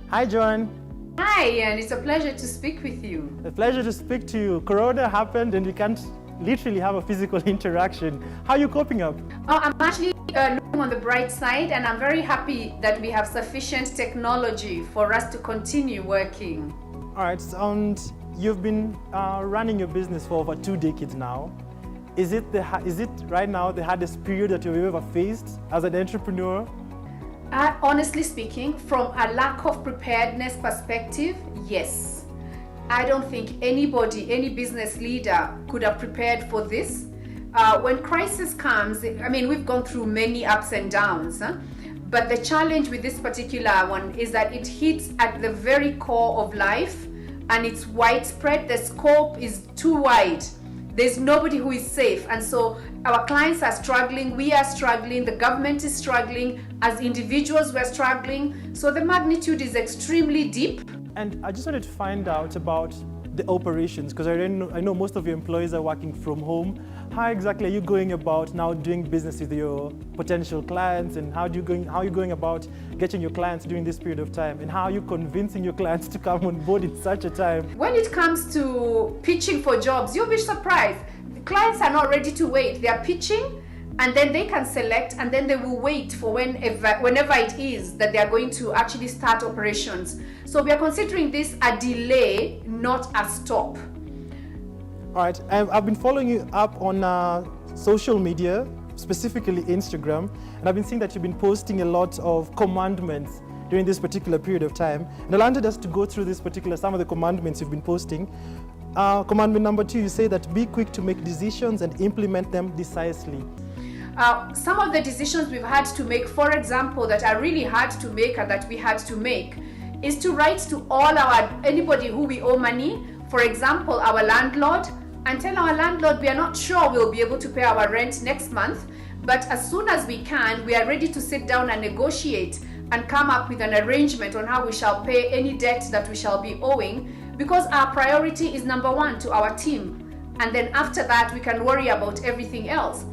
Hi, Joanne. Hi, and it's a pleasure to speak with you. A pleasure to speak to you. Corona happened and we can't literally have a physical interaction. How are you coping up? I'm actually looking on the bright side, and I'm very happy that we have sufficient technology for us to continue working. All right, and you've been running your business for over 2 decades now. Is it right now the hardest period that you've ever faced as an entrepreneur? Honestly speaking, from a lack of preparedness perspective, yes. I don't think anybody, any business leader could have prepared for this. When crisis comes, I mean, we've gone through many ups and downs, but the challenge with this particular one is that it hits at the very core of life, and it's widespread. The scope is too wide. There's nobody who is safe, and so our clients are struggling, we are struggling, the government is struggling, as individuals we're struggling, so the magnitude is extremely deep. And I just wanted to find out about the operations, because I know most of your employees are working from home. How exactly are you going about now doing business with your potential clients, and how are you going about getting your clients during this period of time, and how are you convincing your clients to come on board in such a time? When it comes to pitching for jobs, you'll be surprised. The clients are not ready to wait. They are pitching, and then they can select, and then they will wait for whenever it is that they are going to actually start operations. So we are considering this a delay, not a stop. All right, I've been following you up on social media, specifically Instagram, and I've been seeing that you've been posting a lot of commandments during this particular period of time. And I wanted us to go through some of the commandments you've been posting. Commandment number 2, you say that be quick to make decisions and implement them decisively. Some of the decisions we've had to make, for example, that are really hard to make and that we had to make, is to write to anybody who we owe money, for example, our landlord, and tell our landlord we are not sure we'll be able to pay our rent next month, but as soon as we can, we are ready to sit down and negotiate and come up with an arrangement on how we shall pay any debt that we shall be owing, because our priority is number 1 to our team, and then after that we can worry about everything else.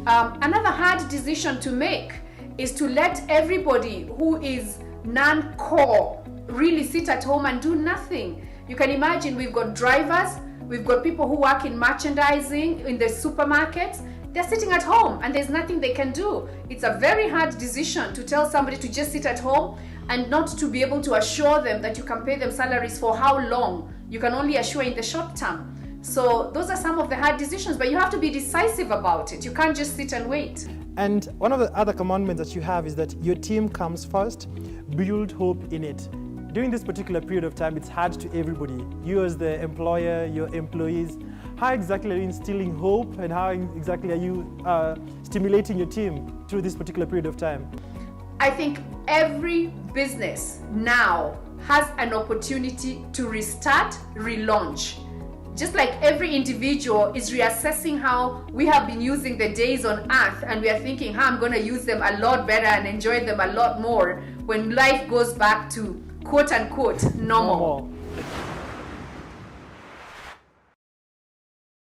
Another hard decision to make is to let everybody who is non-core really sit at home and do nothing. You can imagine, we've got drivers, we've got people who work in merchandising, in the supermarkets. They're sitting at home and there's nothing they can do. It's a very hard decision to tell somebody to just sit at home and not to be able to assure them that you can pay them salaries for how long. You can only assure in the short term. So those are some of the hard decisions, but you have to be decisive about it. You can't just sit and wait. And one of the other commandments that you have is that your team comes first, build hope in it. During this particular period of time, it's hard to everybody. You as the employer, your employees, how exactly are you instilling hope, and how exactly are you stimulating your team through this particular period of time? I think every business now has an opportunity to restart, relaunch. Just like every individual is reassessing how we have been using the days on earth, and we are thinking how I'm going to use them a lot better and enjoy them a lot more when life goes back to quote unquote normal.